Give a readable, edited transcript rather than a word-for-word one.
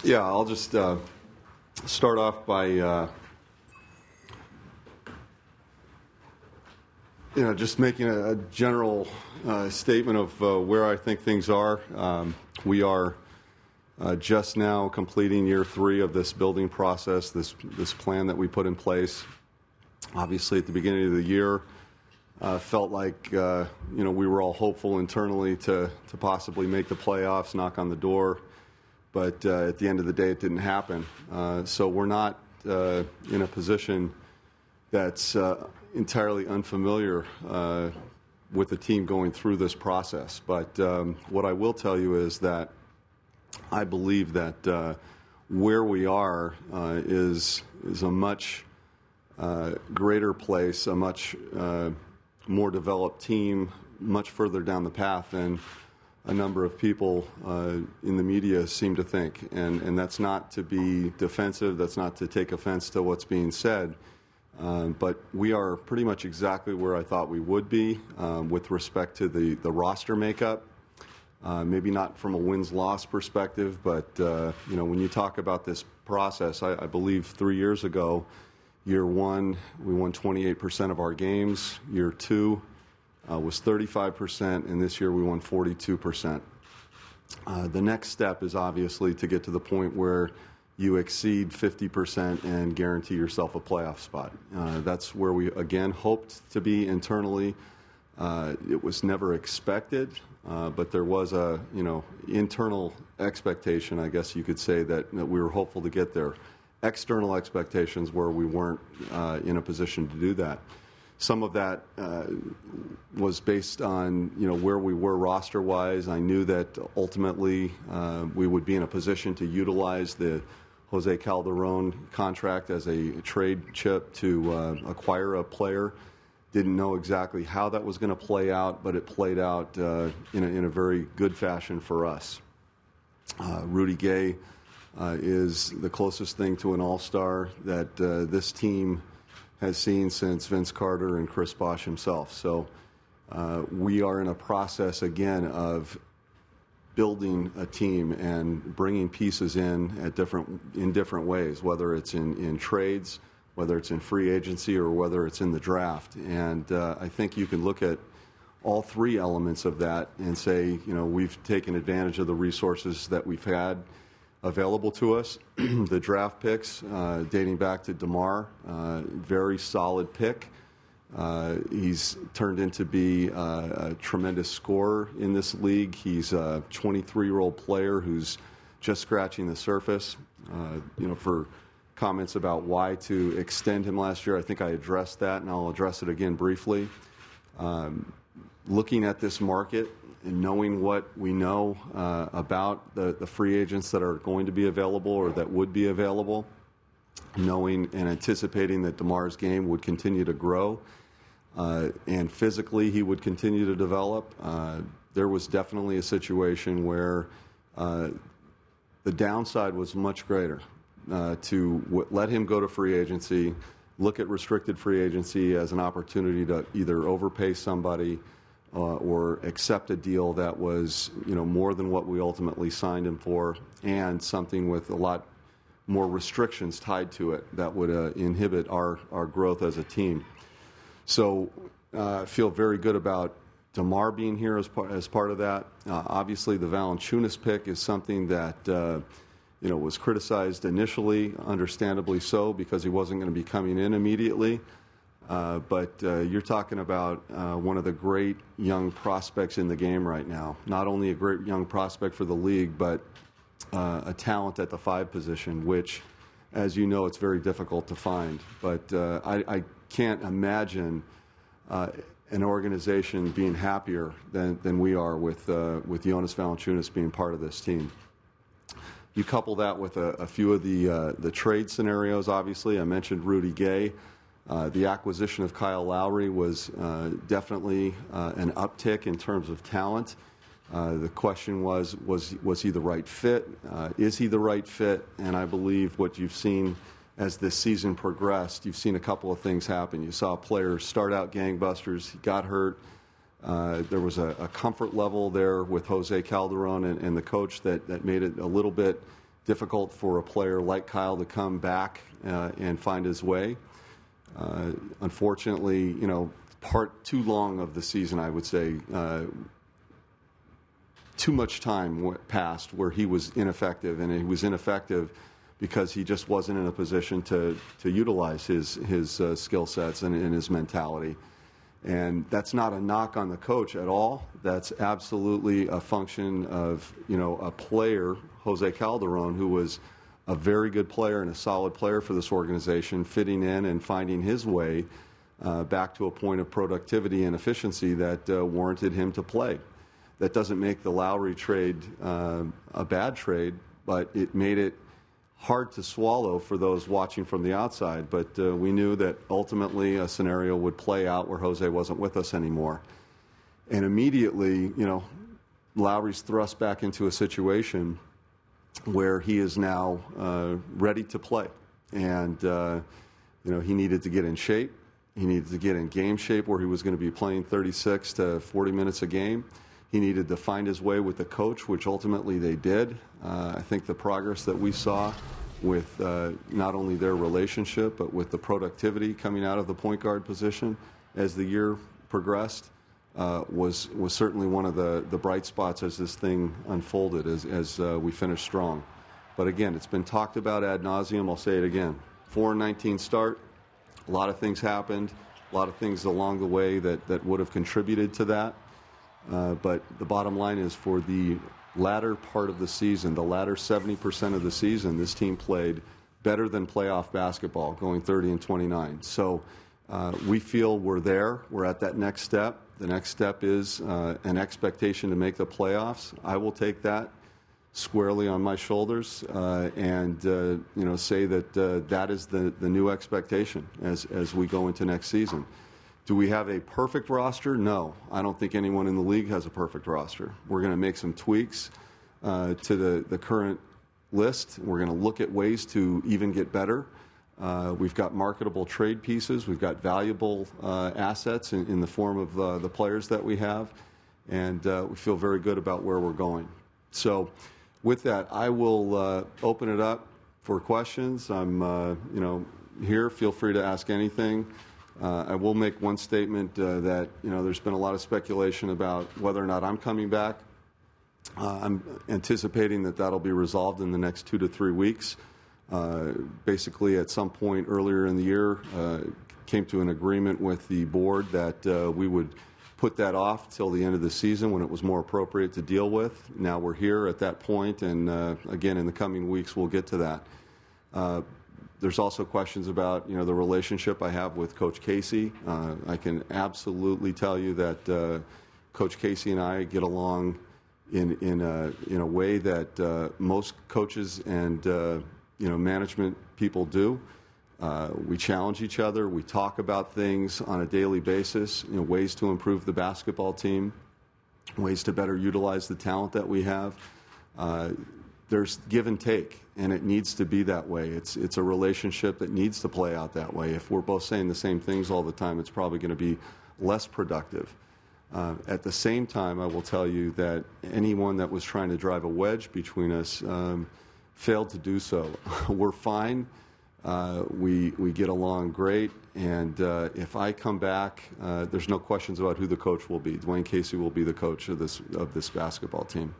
Yeah, I'll just start off by just making a general statement of where I think things are. We are just now completing year 3 of this building process, this plan that we put in place. Obviously, at the beginning of the year, felt like we were all hopeful internally to possibly make the playoffs, knock on the door. But at the end of the day, it didn't happen. So we're not in a position that's entirely unfamiliar with the team going through this process. But what I will tell you is that I believe that where we are is a much greater place, a much more developed team, much further down the path than a number of people in the media seem to think. And that's not to be defensive, that's not to take offense to what's being said. But we are pretty much exactly where I thought we would be with respect to the roster makeup. Maybe not from a wins-loss perspective, but when you talk about this process, I believe 3 years ago, year 1, we won 28% of our games. Year 2 was 35%, and this year we won 42%. The next step is obviously to get to the point where you exceed 50% and guarantee yourself a playoff spot. That's where we, again, hoped to be internally. It was never expected, but there was a internal expectation, I guess you could say, that we were hopeful to get there. External expectations where we weren't in a position to do that. Some of that was based on where we were roster-wise. I knew that ultimately we would be in a position to utilize the Jose Calderon contract as a trade chip to acquire a player. Didn't know exactly how that was going to play out, but it played out in a very good fashion for us. Rudy Gay is the closest thing to an all-star that this team has seen since Vince Carter and Chris Bosh himself. So we are in a process, again, of building a team and bringing pieces in different ways, whether it's in trades, whether it's in free agency, or whether it's in the draft. And I think you can look at all 3 elements of that and say, we've taken advantage of the resources that we've had available to us. The draft picks dating back to DeMar, very solid pick. He's turned into be a tremendous scorer in this league. He's a 23-year-old player who's just scratching the surface. For comments about why to extend him last year, I think I addressed that, and I'll address it again briefly. Looking at this market and knowing what we know about the free agents that are going to be available or that would be available, knowing and anticipating that DeMar's game would continue to grow and physically he would continue to develop, there was definitely a situation where the downside was much greater to let him go to free agency, look at restricted free agency as an opportunity to either overpay somebody or accept a deal that was, more than what we ultimately signed him for, and something with a lot more restrictions tied to it that would inhibit our growth as a team. So I feel very good about DeMar being here as part of that. Obviously, the Valanciunas pick is something that was criticized initially, understandably so, because he wasn't going to be coming in immediately. But you're talking about one of the great young prospects in the game right now. Not only a great young prospect for the league, but a talent at the 5 position, which, as you know, it's very difficult to find. But I can't imagine an organization being happier than we are with Jonas Valanciunas being part of this team. You couple that with a few of the trade scenarios, obviously. I mentioned Rudy Gay. The acquisition of Kyle Lowry was definitely an uptick in terms of talent. The question was he the right fit? Is he the right fit? And I believe what you've seen as this season progressed, you've seen a couple of things happen. You saw players start out gangbusters. He got hurt. There was a comfort level there with Jose Calderon and the coach that made it a little bit difficult for a player like Kyle to come back and find his way. Unfortunately, part too long of the season, I would say, too much time passed where he was ineffective, and he was ineffective because he just wasn't in a position to utilize his skill sets and his mentality. And that's not a knock on the coach at all. That's absolutely a function of, a player, Jose Calderon, who was a very good player and a solid player for this organization, fitting in and finding his way back to a point of productivity and efficiency that warranted him to play. That doesn't make the Lowry trade a bad trade, but it made it hard to swallow for those watching from the outside. But we knew that ultimately a scenario would play out where Jose wasn't with us anymore. And immediately, Lowry's thrust back into a situation where he is now ready to play. And, he needed to get in shape. He needed to get in game shape where he was going to be playing 36 to 40 minutes a game. He needed to find his way with the coach, which ultimately they did. I think the progress that we saw with not only their relationship, but with the productivity coming out of the point guard position as the year progressed was certainly one of the bright spots as this thing unfolded, as we finished strong. But again, it's been talked about ad nauseum. I'll say it again. 4-19 start. A lot of things happened. A lot of things along the way that would have contributed to that. But the bottom line is, for the latter part of the season, the latter 70% of the season, this team played better than playoff basketball, going 30-29. So we feel we're there. We're at that next step. The next step is an expectation to make the playoffs. I will take that squarely on my shoulders and say that that is the new expectation as we go into next season. Do we have a perfect roster? No. I don't think anyone in the league has a perfect roster. We're going to make some tweaks to the current list. We're going to look at ways to even get better. We've got marketable trade pieces. We've got valuable assets in the form of the players that we have. And we feel very good about where we're going. So with that, I will open it up for questions. I'm here. Feel free to ask anything. I will make one statement that, there's been a lot of speculation about whether or not I'm coming back. I'm anticipating that'll be resolved in the next 2 to 3 weeks. Basically, at some point earlier in the year, came to an agreement with the board that we would put that off till the end of the season when it was more appropriate to deal with. Now we're here at that point, and again, in the coming weeks, we'll get to that. There's also questions about, the relationship I have with Coach Casey. I can absolutely tell you that Coach Casey and I get along in a way that most coaches and management people do. We challenge each other. We talk about things on a daily basis, ways to improve the basketball team, ways to better utilize the talent that we have. There's give and take, and it needs to be that way. It's a relationship that needs to play out that way. If we're both saying the same things all the time, it's probably going to be less productive. At the same time, I will tell you that anyone that was trying to drive a wedge between us failed to do so. We're fine. We get along great, and if I come back, there's no questions about who the coach will be. Dwayne Casey will be the coach of this basketball team.